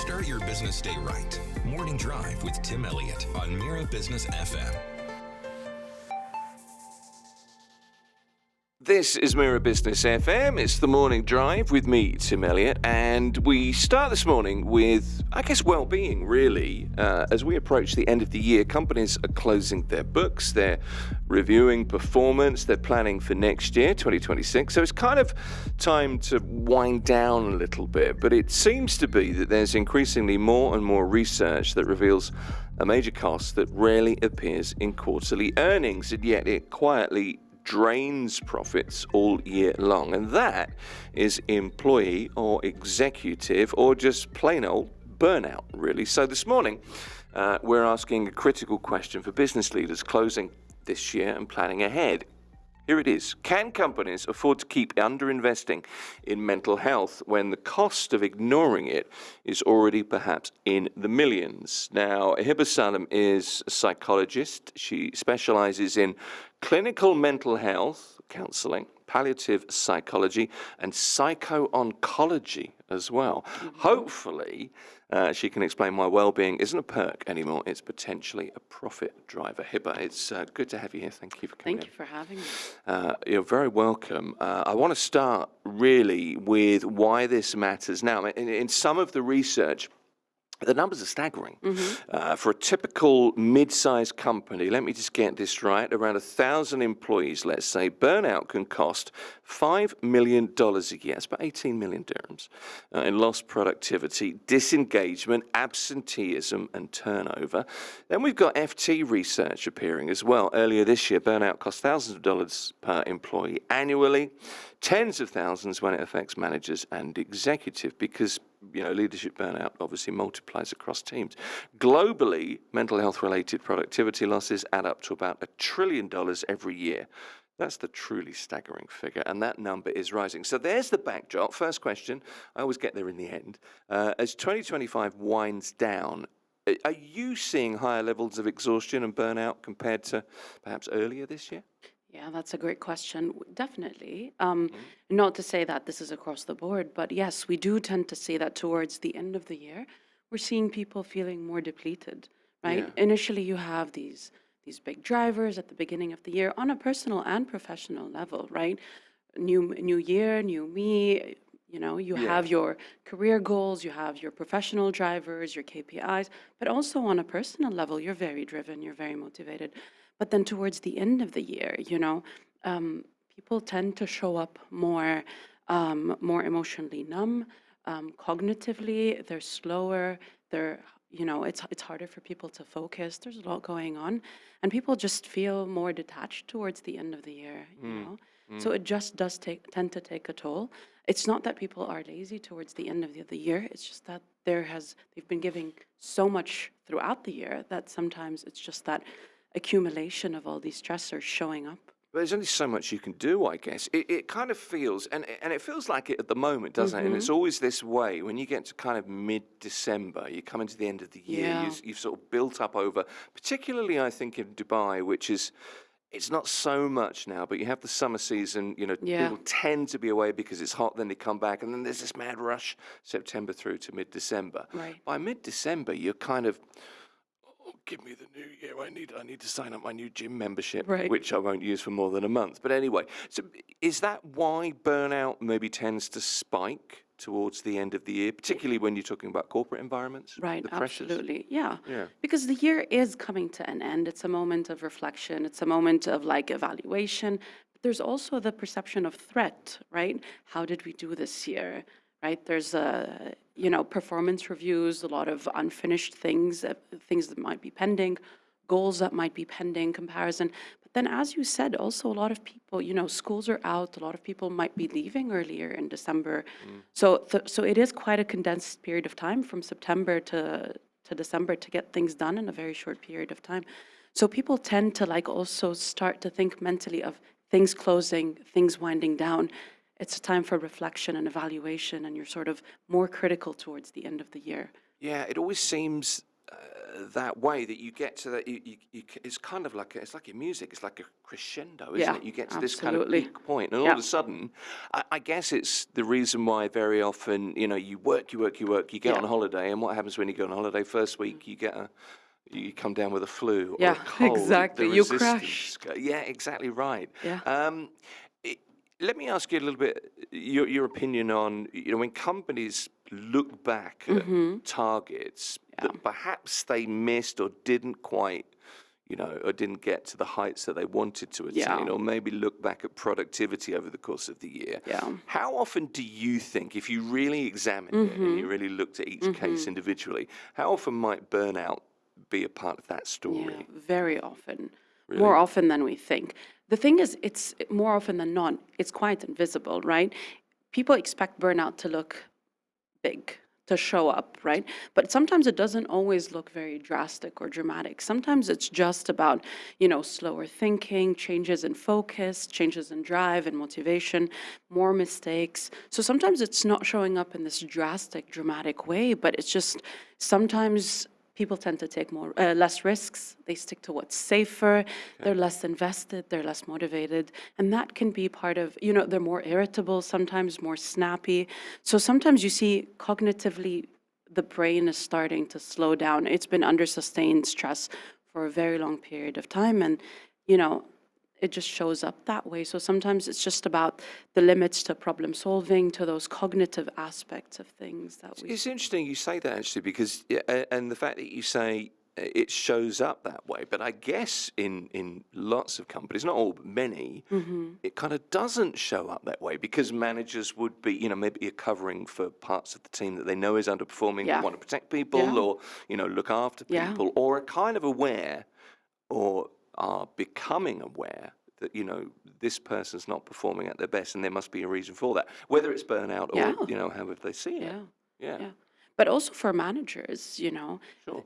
Start your business day right. Morning Drive with Tim Elliott on Mira Business FM. This is Mira Business FM. It's the Morning Drive with me, Tim Elliott, and we start this morning with, I guess, well-being, really. As we approach the end of the year, companies are closing their books, they're reviewing performance, they're planning for next year, 2026. So it's kind of time to wind down a little bit, but it seems to be that there's increasingly more and more research that reveals a major cost that rarely appears in quarterly earnings, and yet it quietly drains profits all year long, and that is employee or executive or just plain old burnout, really. So this morning, we're asking a critical question for business leaders closing this year and planning ahead. Here it is. Can companies afford to keep underinvesting in mental health when the cost of ignoring it is already perhaps in the millions? Now, Hiba Salem is a psychologist. She specializes in clinical mental health counseling, palliative psychology, and psycho-oncology as well. Hopefully, she can explain why well-being isn't a perk anymore. It's potentially a profit driver. Hiba, it's good to have you here. Thank you for coming in. Thank you for having me. You're very welcome. I want to start really with why this matters now. In some of the research, the numbers are staggering. For a typical mid-sized company, let me just get this right, around 1,000 employees, let's say, burnout can cost $5 million a year. That's about 18 million dirhams in lost productivity, disengagement, absenteeism, and turnover. Then we've got FT research appearing as well. Earlier this year, burnout cost thousands of dollars per employee annually, tens of thousands when it affects managers and executive, because leadership burnout obviously multiplies across teams. Globally, mental health-related productivity losses add up to about $1 trillion every year. That's the truly staggering figure, and that number is rising. So there's the backdrop. First question, I always get there in the end. As 2025 winds down, are you seeing higher levels of exhaustion and burnout compared to perhaps earlier this year? Yeah, that's a great question. Definitely. Not to say that this is across the board, but yes, we do tend to see that towards the end of the year, we're seeing people feeling more depleted, right? Yeah. Initially, you have these big drivers at the beginning of the year on a personal and professional level, right? New year, new me. You have your career goals, you have your professional drivers, your KPIs, but also on a personal level, you're very driven, you're very motivated. But then towards the end of the year, people tend to show up more emotionally numb, cognitively, they're slower, it's harder for people to focus. There's a lot going on, and people just feel more detached towards the end of the year, So it just does tend to take a toll. It's not that people are lazy towards the end of the year. It's just that they've been giving so much throughout the year that sometimes it's just that accumulation of all these stressors showing up. But there's only so much you can do, I guess. It kind of feels, and it feels like it at the moment, doesn't it? And it's always this way. When you get to kind of mid-December, you come into the end of the year, you've sort of built up over, particularly I think in Dubai, which is, it's not so much now, but you have the summer season, people tend to be away because it's hot, then they come back, and then there's this mad rush, September through to mid-December. Right. By mid-December, you're kind of, give me the new year. I need to sign up my new gym membership, which I won't use for more than a month. But anyway, so is that why burnout maybe tends to spike towards the end of the year, particularly when you're talking about corporate environments? Right, the pressures? absolutely. Yeah. Because the year is coming to an end. It's a moment of reflection. It's a moment of evaluation. But there's also the perception of threat, right? How did we do this year? Right? There's performance reviews, a lot of unfinished things that might be pending, goals that might be pending, comparison. But then, as you said, also a lot of people, schools are out. A lot of people might be leaving earlier in December. So it is quite a condensed period of time from September to December to get things done in a very short period of time. So people tend to also start to think mentally of things closing, things winding down. It's a time for reflection and evaluation, and you're sort of more critical towards the end of the year. Yeah, it always seems that way that you get to that. It's kind of like it's like in music. It's like a crescendo, isn't Yeah, it? You get to this kind of absolutely. peak point, and all of a sudden, I guess it's the reason why very often you work, you get on holiday, and what happens when you go on holiday? First week you come down with a flu or a Yeah, cold. exactly. The You resistance. Yeah, exactly right. Yeah. Let me ask you a little bit your opinion on when companies look back at targets that perhaps they missed or didn't quite, or didn't get to the heights that they wanted to attain, or maybe look back at productivity over the course of the year. Yeah. How often do you think, if you really examined it and you really looked at each case individually, how often might burnout be a part of that story? Yeah, very often. Really? More often than we think. The thing is, it's more often than not, it's quite invisible, right? People expect burnout to look big, to show up, right? But sometimes it doesn't always look very drastic or dramatic. Sometimes it's just about, slower thinking, changes in focus, changes in drive and motivation, more mistakes. So sometimes it's not showing up in this drastic, dramatic way, but it's just sometimes people tend to take less risks. They stick to what's safer. Okay. They're less invested. They're less motivated. And that can be part of, they're more irritable, sometimes more snappy. So sometimes you see cognitively the brain is starting to slow down. It's been under sustained stress for a very long period of time. And, it just shows up that way. So sometimes it's just about the limits to problem solving, to those cognitive aspects of things that we... It's interesting you say that, actually, because, and the fact that you say it shows up that way, but I guess in lots of companies, not all, but many, it kind of doesn't show up that way because managers would be, maybe you're covering for parts of the team that they know is underperforming, but want to protect people or, look after people, or are kind of aware or are becoming aware that, this person's not performing at their best and there must be a reason for that, whether it's burnout or, however they see it. Yeah. But also for managers,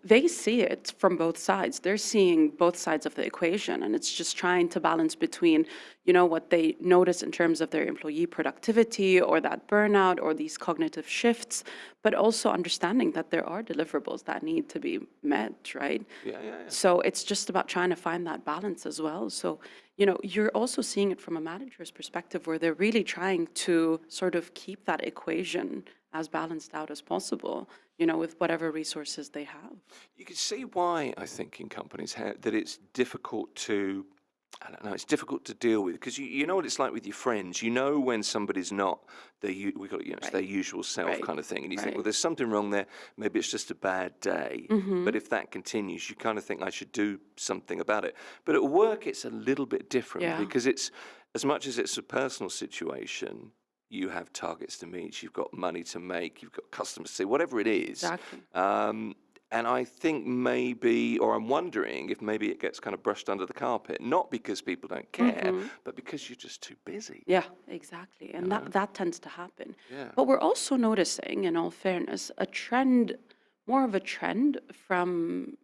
they see it from both sides. They're seeing both sides of the equation, and it's just trying to balance between, what they notice in terms of their employee productivity or that burnout or these cognitive shifts, but also understanding that there are deliverables that need to be met, right? Yeah. So it's just about trying to find that balance as well. So, you're also seeing it from a manager's perspective where they're really trying to sort of keep that equation as balanced out as possible, with whatever resources they have. You can see why, I think, in companies that it's difficult to, it's difficult to deal with, because you know what it's like with your friends. When somebody's not their it's their usual self kind of thing, and you think, well, there's something wrong there. Maybe it's just a bad day. But if that continues, you kind of think I should do something about it. But at work, it's a little bit different because it's as much as it's a personal situation. You have targets to meet, you've got money to make, you've got customers to see, whatever it is. Exactly. And I think maybe, or I'm wondering if maybe it gets kind of brushed under the carpet, not because people don't care, but because you're just too busy. Yeah, exactly. And that tends to happen. Yeah. But we're also noticing, in all fairness, more of a trend from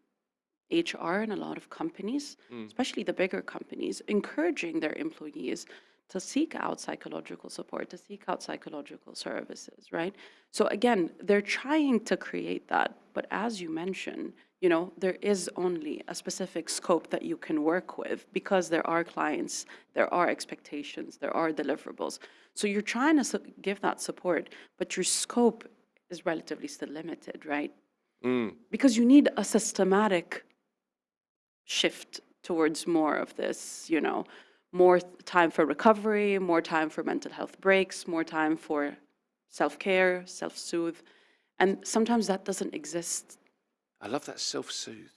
HR in a lot of companies, especially the bigger companies, encouraging their employees to seek out psychological support, to seek out psychological services, right? So again, they're trying to create that, but as you mentioned, there is only a specific scope that you can work with because there are clients, there are expectations, there are deliverables. So you're trying to give that support, but your scope is relatively still limited, right? Because you need a systematic shift towards more of this, more time for recovery, more time for mental health breaks, more time for self-care, self-soothe. And sometimes that doesn't exist. I love that self-soothe.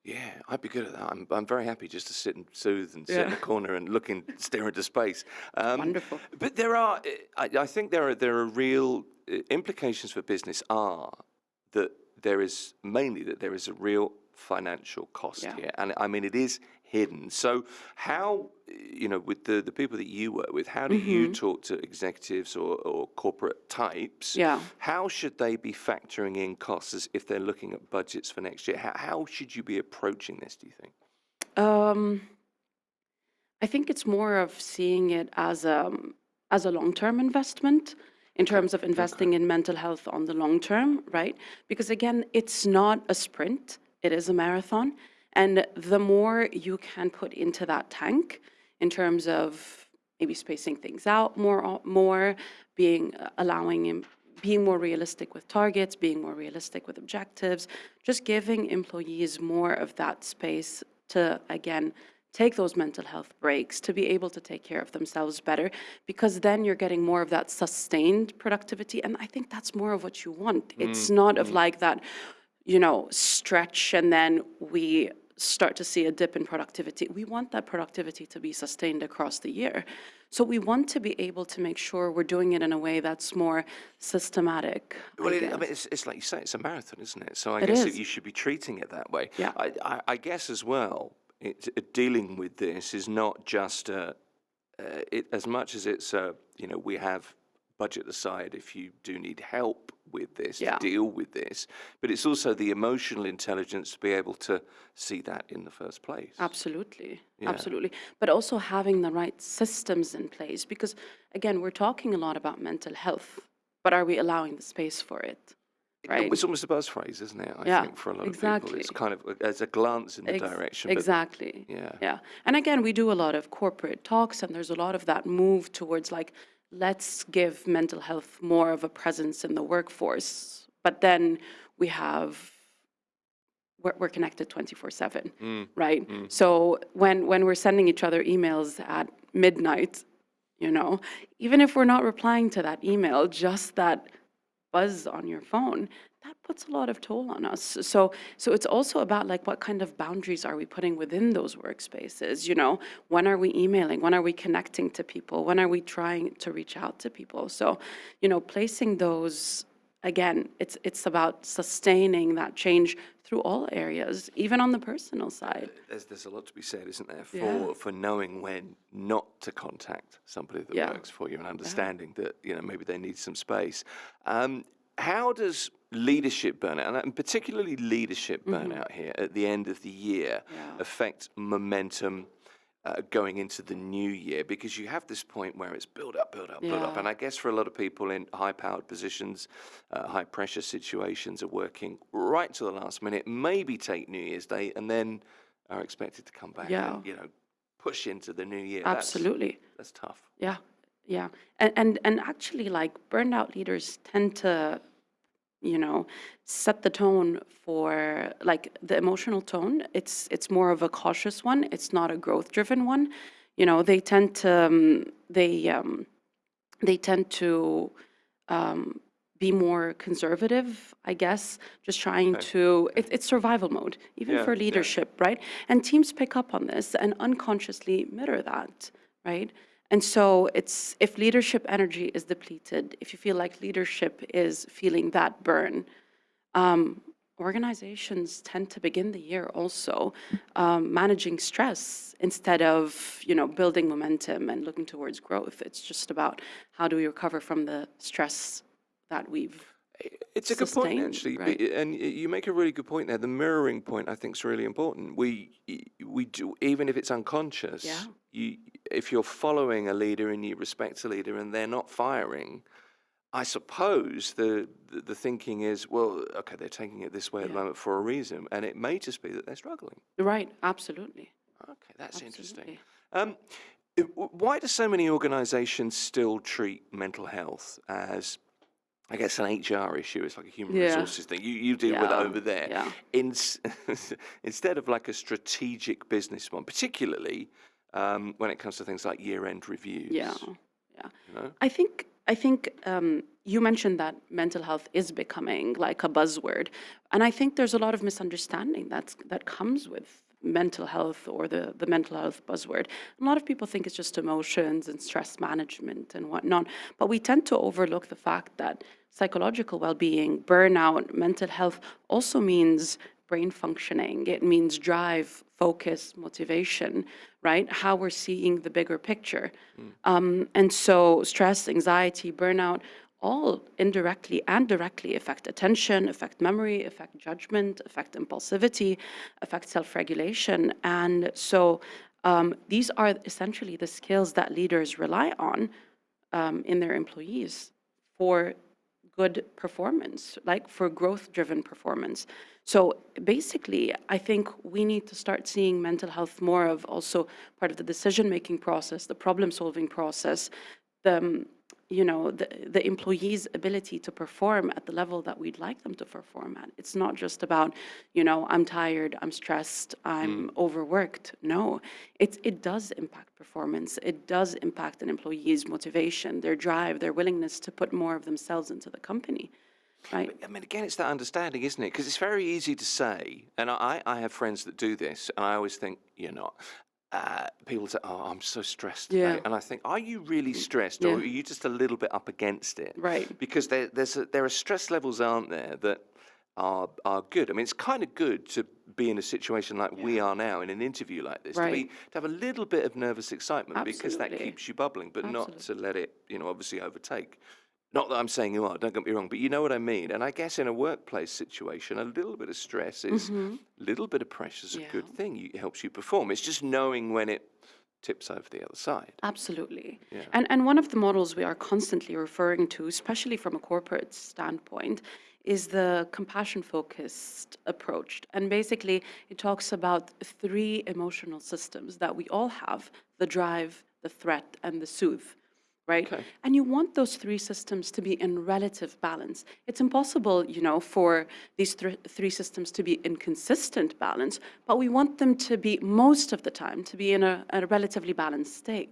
Yeah, I'd be good at that. I'm very happy just to sit and soothe and sit in a corner and stare into space. Wonderful. But I think there are real implications for business that there is a real financial cost here. And I mean, it is hidden. So how, with the people that you work with, how do you talk to executives or corporate types? How should they be factoring in costs if they're looking at budgets for next year? How should you be approaching this, do you think? I think it's more of seeing it as a long-term investment in terms of investing in mental health on the long term, right? Because again, it's not a sprint, it is a marathon. And the more you can put into that tank in terms of maybe spacing things out more, being more realistic with targets, being more realistic with objectives, just giving employees more of that space to, again, take those mental health breaks, to be able to take care of themselves better, because then you're getting more of that sustained productivity. And I think that's more of what you want. It's not of like that, stretch and then we start to see a dip in productivity. We want that productivity to be sustained across the year. So we want to be able to make sure we're doing it in a way that's more systematic. Well, it's like you say, it's a marathon, isn't it? So I It guess is. you should be treating it that way. Yeah. I guess as well, dealing with this is not just as much as it's we have budget aside if you do need help with this, to deal with this, but it's also the emotional intelligence to be able to see that in the first place. Absolutely. But also having the right systems in place, because again, we're talking a lot about mental health, but are we allowing the space for it? Right. It's almost a buzz phrase, isn't it? I think for a lot of people, it's kind of as a glance in the direction. Exactly. But, yeah. And again, we do a lot of corporate talks, and there's a lot of that move towards like, let's give mental health more of a presence in the workforce. But then we're connected 24/7, right? So when we're sending each other emails at midnight, even if we're not replying to that email, just that buzz on your phone, that puts a lot of toll on us. So it's also about like what kind of boundaries are we putting within those workspaces? When are we emailing? When are we connecting to people? When are we trying to reach out to people? So, placing those, again, it's about sustaining that change through all areas, even on the personal side. There's a lot to be said, isn't there, for knowing when not to contact somebody that works for you and understanding that maybe they need some space. How does leadership burnout, and particularly leadership burnout here at the end of the year, affect momentum going into the new year? Because you have this point where it's build up. And I guess for a lot of people in high-powered positions, high-pressure situations are working right to the last minute, maybe take New Year's Day, and then are expected to come back and, push into the new year. Absolutely. That's tough. Yeah. And actually, like, burnout leaders tend to set the tone for like the emotional tone. It's more of a cautious one. It's not a growth-driven one. They tend to be more conservative, I guess, just trying to, it's survival mode, even for leadership, right? And teams pick up on this and unconsciously mirror that, right? And so if leadership energy is depleted, if you feel like leadership is feeling that burn, organizations tend to begin the year also managing stress instead of, building momentum and looking towards growth. It's just about how do we recover from the stress that we've It's a good point, actually, right? and you make a really good point there. The mirroring point, I think, is really important. We do, even if it's unconscious. If you're following a leader and you respect a leader and they're not firing, I suppose the thinking is, well, okay, they're taking it this way at the moment for a reason, and it may just be that they're struggling. Right. Absolutely. Okay, that's interesting. Why do so many organizations still treat mental health as, I guess, an HR issue? It's like a human resources thing. You deal with it over there. Instead of like a strategic business one, particularly when it comes to things like year-end reviews. I think you mentioned that mental health is becoming like a buzzword, and I think there's a lot of misunderstanding that comes with mental health or the mental health buzzword. A lot of people think it's just emotions and stress management and whatnot, but we tend to overlook the fact that psychological well-being, burnout, mental health also means brain functioning. It means drive, focus, motivation, right? How we're seeing the bigger picture. And so stress, anxiety, burnout, all indirectly and directly affect attention, affect memory, affect judgment, affect impulsivity, affect self-regulation. And so these are essentially the skills that leaders rely on in their employees for good performance, like for growth-driven performance. So basically, I think we need to start seeing mental health more of also part of the decision-making process, the problem-solving process, the the employee's ability to perform at the level that we'd like them to perform at. It's not just about, I'm tired, I'm stressed, I'm overworked. No, it does impact performance. It does impact an employee's motivation, their drive, their willingness to put more of themselves into the company. Right. I mean, again, it's that understanding, isn't it? Because it's very easy to say, and I have friends that do this, and I always think, you're not. People say, "Oh, I'm so stressed today," Yeah. and I think, "Are you really stressed, or Yeah. are you just a little bit up against it?" Right. Because there are stress levels, aren't there, that are good. I mean, it's kind of good to be in a situation like we are now in an interview like this, Right. to have a little bit of nervous excitement because that Absolutely. keeps you bubbling, but not to Absolutely. let it, obviously overtake. Not that I'm saying you are, don't get me wrong, but you know what I mean. And I guess in a workplace situation, a little bit of stress is, a little bit of pressure is a good Yeah. thing. It helps you perform. It's just knowing when it tips over the other side. Absolutely. Yeah. And one of the models we are constantly referring to, especially from a corporate standpoint, is the compassion-focused approach. And basically, it talks about three emotional systems that we all have: the drive, the threat, and the soothe. Right? Okay. And you want those three systems to be in relative balance. It's impossible, for these three systems to be in consistent balance, but we want them to be, most of the time, to be in a relatively balanced state,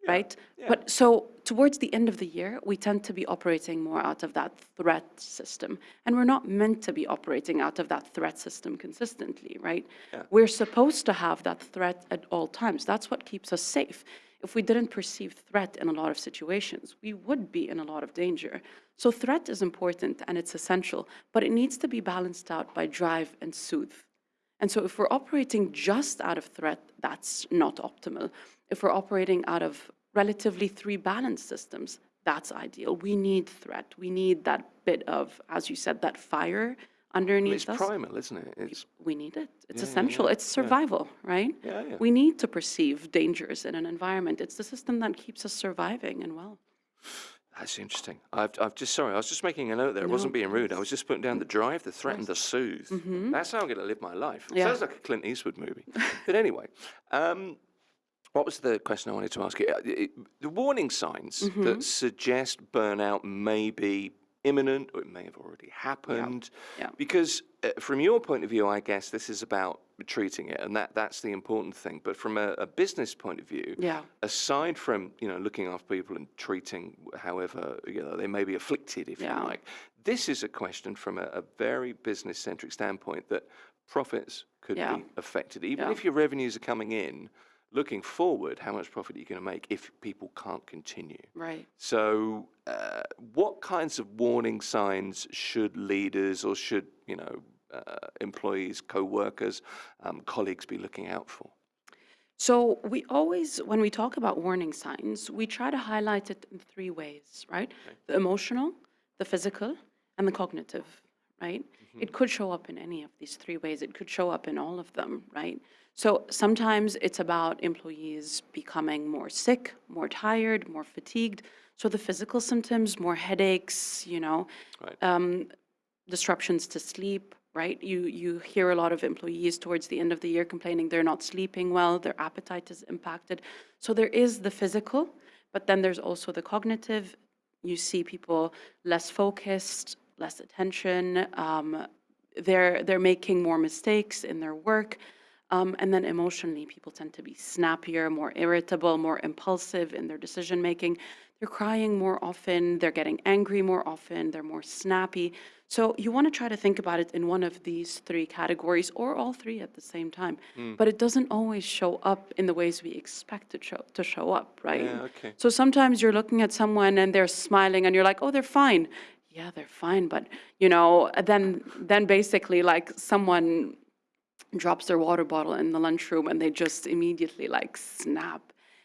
right? yeah. But so towards the end of the year, we tend to be operating more out of that threat system. And we're not meant to be operating out of that threat system consistently, right? Yeah. We're supposed to have that threat at all times. That's what keeps us safe. If we didn't perceive threat in a lot of situations, we would be in a lot of danger. So threat is important and it's essential, but it needs to be balanced out by drive and soothe. And so if we're operating just out of threat, that's not optimal. If we're operating out of relatively three balanced systems, that's ideal. We need threat. We need that bit of, as you said, that fire underneath It's us. primal, isn't it? We need it. It's Yeah, essential. yeah, It's survival, right? Yeah. We need to perceive dangers in an environment. It's the system that keeps us surviving and well. That's interesting. I was just making a note there. I No, wasn't being rude. I please. was just putting down the drive, the threat, and the soothe. That's how I'm going to live my life. Yeah. Sounds like a Clint Eastwood movie. But anyway, what was the question I wanted to ask you? The warning signs that suggest burnout may be imminent or it may have already happened. Yeah. Because from your point of view, I guess this is about treating it, and that's the important thing. But from a business point of view, Yeah. aside from looking after people and treating however they may be afflicted, if Yeah. you like, this is a question from a very business-centric standpoint that profits could Yeah. be affected, even Yeah. if your revenues are coming in. Looking forward, how much profit are you going to make if people can't continue? Right. So, what kinds of warning signs should leaders or should employees, co-workers, colleagues be looking out for? So we always, when we talk about warning signs, we try to highlight it in three ways, right? Okay. The emotional, the physical, and the cognitive, right? It could show up in any of these three ways. It could show up in all of them, right? So sometimes it's about employees becoming more sick, more tired, more fatigued. So the physical symptoms, more headaches, Right. disruptions to sleep, right? You hear a lot of employees towards the end of the year complaining they're not sleeping well, their appetite is impacted. So there is the physical, but then there's also the cognitive. You see people less focused, less attention. They're making more mistakes in their work. And then emotionally, people tend to be snappier, more irritable, more impulsive in their decision making. They're crying more often, they're getting angry more often, they're more snappy. So you want to try to think about it in one of these three categories or all three at the same time. But it doesn't always show up in the ways we expect it to show up, right? Yeah, okay. So sometimes you're looking at someone and they're smiling and you're like, oh, they're fine. Yeah, they're fine. But, then basically like someone drops their water bottle in the lunchroom and they just immediately like snap.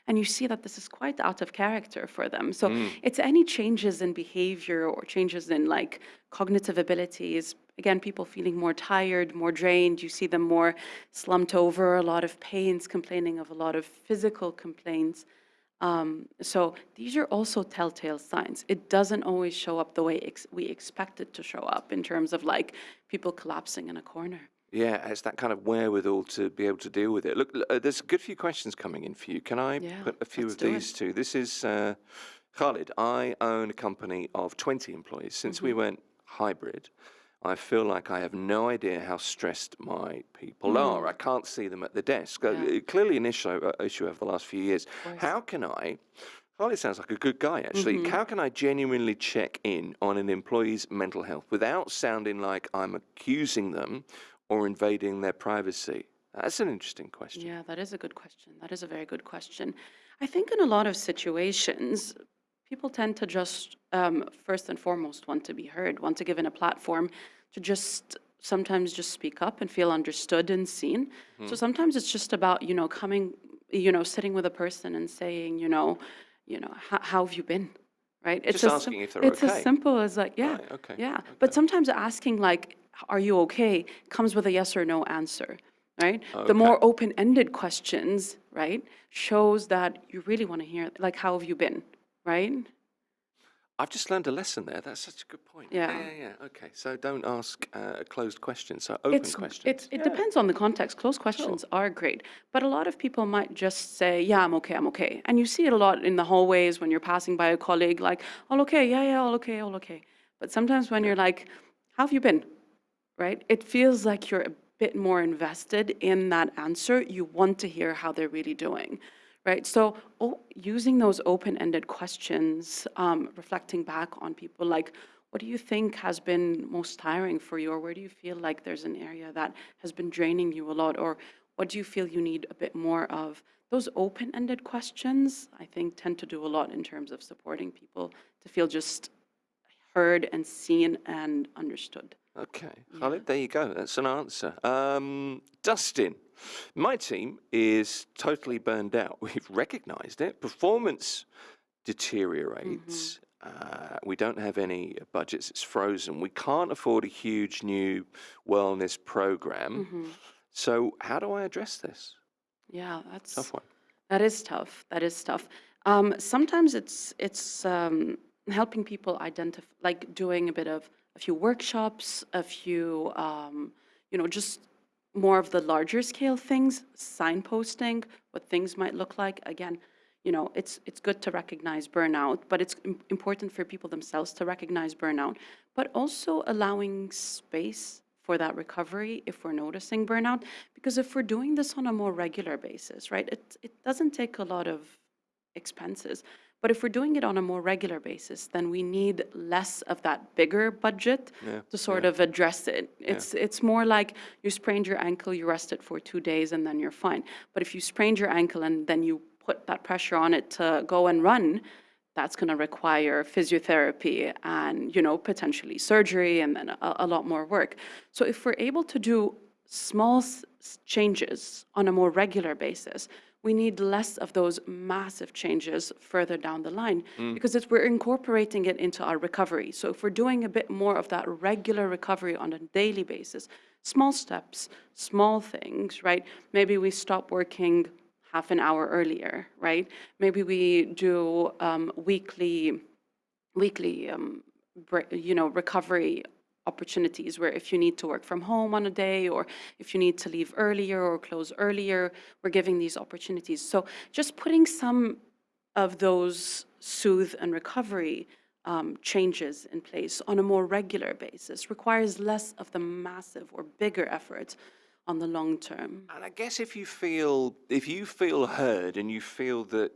And you see that this is quite out of character for them. So it's any changes in behavior or changes in like cognitive abilities. Again, people feeling more tired, more drained. You see them more slumped over, a lot of pains, complaining of a lot of physical complaints. So these are also telltale signs. It doesn't always show up the way we expect it to show up in terms of like people collapsing in a corner. Yeah, it's that kind of wherewithal to be able to deal with it. Look, there's a good few questions coming in for you. Can I Yeah, put a few let's of do these it. to? This is Khalid. I own a company of 20 employees. Since we went hybrid, I feel like I have no idea how stressed my people are. I can't see them at the desk. Clearly an issue over the last few years. How can I... Khalid sounds like a good guy, actually. How can I genuinely check in on an employee's mental health without sounding like I'm accusing them or invading their privacy? That's an interesting question. Yeah, that is a good question. That is a very good question. I think in a lot of situations, people tend to just, first and foremost, want to be heard, want to given a platform to just sometimes just speak up and feel understood and seen. So sometimes it's just about, coming, sitting with a person and saying, how have you been? Right? Just asking if they're it's okay. as simple as like, yeah, Right, okay, yeah. okay. But sometimes asking like, are you okay, comes with a yes or no answer. Right? The more open-ended questions, right, shows that you really want to hear, like, how have you been, right? I've just learned a lesson there. That's such a good point. Yeah. Yeah. Okay, so don't ask closed questions, so open questions. It depends on the context. Closed questions are great, but a lot of people might just say, yeah, I'm okay. And you see it a lot in the hallways when you're passing by a colleague, like, all okay, yeah, all okay. But sometimes when you're like, how have you been, right? It feels like you're a bit more invested in that answer. You want to hear how they're really doing, right? So using those open-ended questions, reflecting back on people, like, what do you think has been most tiring for you? Or where do you feel like there's an area that has been draining you a lot? Or what do you feel you need a bit more of? Those open-ended questions, I think, tend to do a lot in terms of supporting people to feel just heard and seen and understood. Okay, Khalid, there you go. That's an answer. Dustin, my team is totally burned out. We've recognized it. Performance deteriorates. We don't have any budgets. It's frozen. We can't afford a huge new wellness program. So how do I address this? Yeah, that's Tough one. That is tough. Sometimes it's helping people identify, like doing a few workshops, a few, just more of the larger scale things, signposting what things might look like. Again, it's good to recognize burnout, but it's important for people themselves to recognize burnout, but also allowing space for that recovery if we're noticing burnout. Because if we're doing this on a more regular basis, right, it doesn't take a lot of expenses. But if we're doing it on a more regular basis, then we need less of that bigger budget to sort of address it. It's more like you sprained your ankle, you rest it for 2 days, and then you're fine. But if you sprained your ankle and then you put that pressure on it to go and run, that's going to require physiotherapy and, potentially surgery and then a lot more work. So if we're able to do small changes on a more regular basis, we need less of those massive changes further down the line because we're incorporating it into our recovery. So if we're doing a bit more of that regular recovery on a daily basis, small steps, small things, right? Maybe we stop working half an hour earlier, right? Maybe we do weekly recovery opportunities where if you need to work from home on a day or if you need to leave earlier or close earlier, we're giving these opportunities. So just putting some of those soothe and recovery changes in place on a more regular basis requires less of the massive or bigger efforts on the long term. And I guess if you feel heard and you feel that,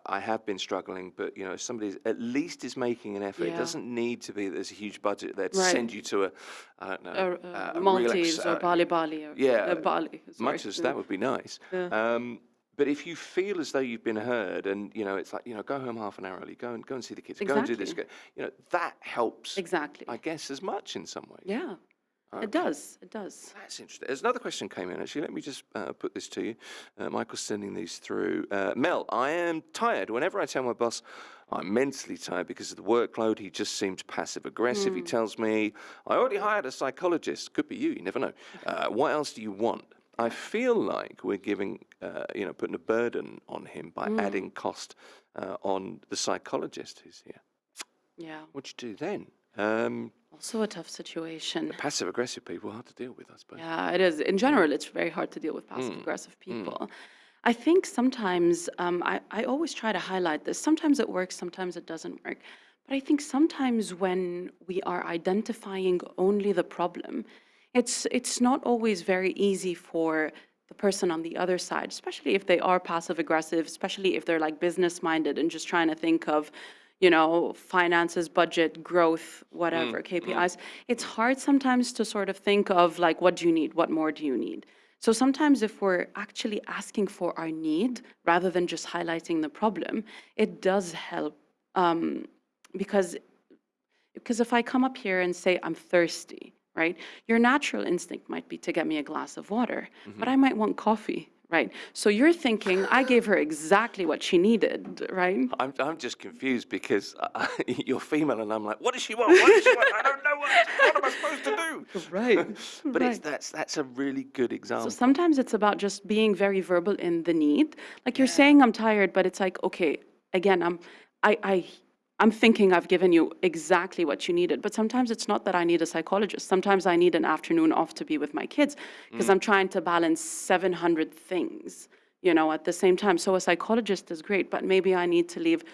I have been struggling, but, if somebody at least is making an effort, it doesn't need to be that there's a huge budget there to send you to a Maltese or Bali or Bali. Much as that would be nice. But if you feel as though you've been heard and, it's like, go home half an hour early, go and see the kids, go and do this, that helps, Exactly. I guess, as much in some ways. Yeah. Okay. It does. That's interesting. There's another question came in, actually. Let me just put this to you. Michael's sending these through. Mel, I am tired. Whenever I tell my boss I'm mentally tired because of the workload, he just seems passive-aggressive. He tells me, I already hired a psychologist. Could be you never know. What else do you want? I feel like we're giving, putting a burden on him by adding cost on the psychologist who's here. Yeah. What do you do then? Also a tough situation. Passive-aggressive people are hard to deal with, I suppose. Yeah, it is. In general, it's very hard to deal with passive-aggressive people. I think sometimes, I always try to highlight this. Sometimes it works, sometimes it doesn't work. But I think sometimes when we are identifying only the problem, it's not always very easy for the person on the other side, especially if they are passive-aggressive, especially if they're like business-minded and just trying to think of, finances, budget, growth, whatever, KPIs. It's hard sometimes to sort of think of like, what do you need? What more do you need? So sometimes if we're actually asking for our need rather than just highlighting the problem, it does help. Because if I come up here and say I'm thirsty, right? Your natural instinct might be to get me a glass of water, but I might want coffee, right? So you're thinking I gave her exactly what she needed, right? I'm just confused because you're female and I'm like, what does she want? What does she want? I don't know what am I supposed to do? Right. But right. that's a really good example. So sometimes it's about just being very verbal in the need. Like you're saying I'm tired, but it's like, okay, again, I'm thinking I've given you exactly what you needed, but sometimes it's not that I need a psychologist. Sometimes I need an afternoon off to be with my kids because I'm trying to balance 700 things, at the same time. So a psychologist is great, but maybe I need to leave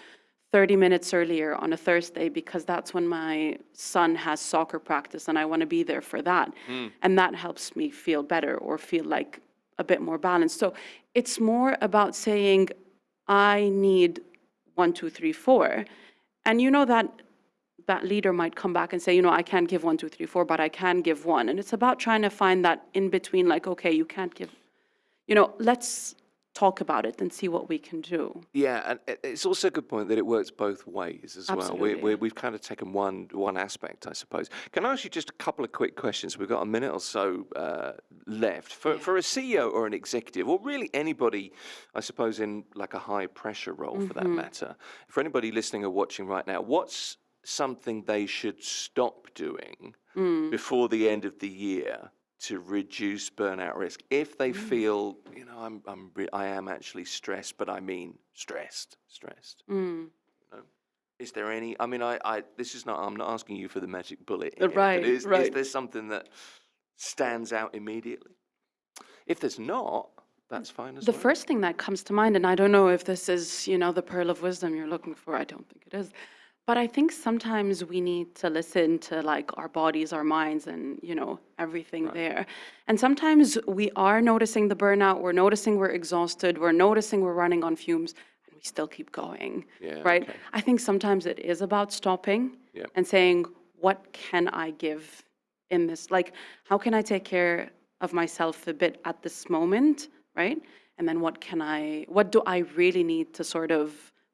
30 minutes earlier on a Thursday because that's when my son has soccer practice and I want to be there for that. And that helps me feel better or feel like a bit more balanced. So it's more about saying, I need 1, 2, 3, 4. And that leader might come back and say, I can't give 1, 2, 3, 4, but I can give 1. And it's about trying to find that in between, like, okay, you can't give, let's talk about it and see what we can do. Yeah, and it's also a good point that it works both ways as Absolutely. well. We've kind of taken one aspect, I suppose. Can I ask you just a couple of quick questions? We've got a minute or so left. For a CEO or an executive, or really anybody, I suppose, in like a high-pressure role for that matter, for anybody listening or watching right now, what's something they should stop doing before the end of the year to reduce burnout risk if they feel, I am actually stressed, but I mean stressed. Is there any? I mean, I'm not asking you for the magic bullet. Here, Right, but is right. there something that stands out immediately? If there's not, that's fine as The well. first thing that comes to mind, and I don't know if this is, the pearl of wisdom you're looking for, I don't think it is, but I think sometimes we need to listen to like our bodies, our minds, and everything there. And sometimes we are noticing the burnout, we're noticing we're exhausted, we're noticing we're running on fumes, and we still keep going, right? Okay. I think sometimes it is about stopping and saying, what can I give in this? Like, how can I take care of myself a bit at this moment, right? And then what do I really need to sort of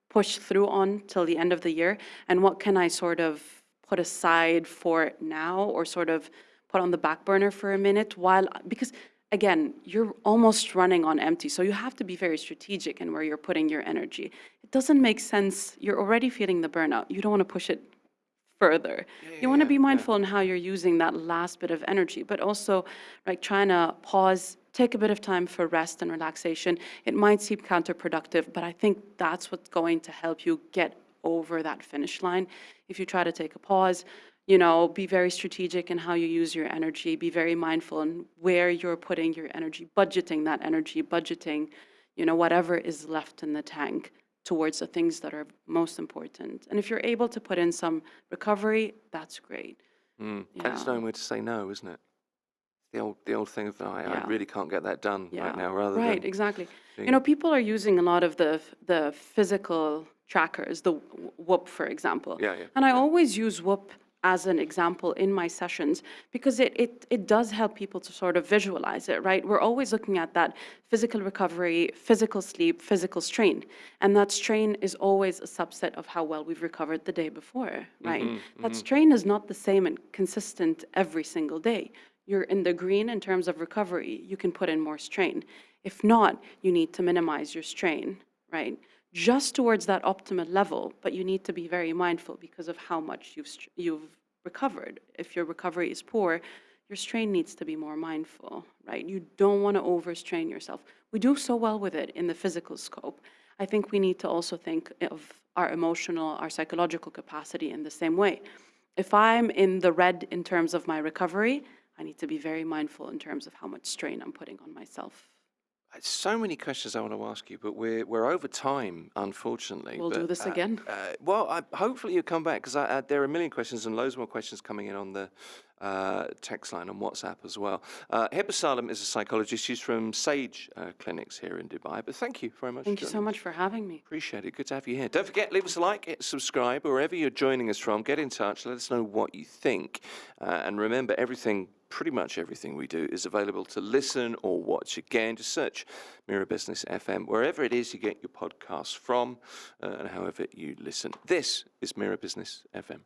push through on till the end of the year, and what can I sort of put aside for now or sort of put on the back burner for a minute because again, you're almost running on empty, so you have to be very strategic in where you're putting your energy. It doesn't make sense. You're already feeling the burnout. You don't want to push it further. You want to be mindful in how you're using that last bit of energy, but also like trying to pause, take a bit of time for rest and relaxation. It might seem counterproductive, but I think that's what's going to help you get over that finish line. If you try to take a pause, be very strategic in how you use your energy, be very mindful in where you're putting your energy, budgeting that energy, whatever is left in the tank towards the things that are most important. And if you're able to put in some recovery, that's great. And it's knowing where to say no, isn't it? The old thing of, I really can't get that done right now, rather than... Right, exactly. People are using a lot of the physical trackers, the Whoop, for example. And I always use Whoop as an example in my sessions because it does help people to sort of visualize it, right? We're always looking at that physical recovery, physical sleep, physical strain. And that strain is always a subset of how well we've recovered the day before, right? That strain is not the same and consistent every single day. You're in the green in terms of recovery, you can put in more strain. If not, you need to minimize your strain, right? Just towards that optimal level, but you need to be very mindful because of how much you've recovered. If your recovery is poor, your strain needs to be more mindful, right? You don't want to overstrain yourself. We do so well with it in the physical scope. I think we need to also think of our emotional, our psychological capacity in the same way. If I'm in the red in terms of my recovery, I need to be very mindful in terms of how much strain I'm putting on myself. So many questions I want to ask you, but we're over time, unfortunately. We'll do this again. Hopefully you'll come back, because there are a million questions and loads more questions coming in on the text line on WhatsApp as well. Hiba Salem is a psychologist. She's from Sage Clinics here in Dubai. But thank you very much. Thank you so much for having me. Appreciate it. Good to have you here. Don't forget, leave us a like, hit subscribe, wherever you're joining us from. Get in touch. Let us know what you think. And remember, pretty much everything we do is available to listen or watch again. Just search Mira Business FM, wherever it is you get your podcasts from, and however you listen. This is Mira Business FM.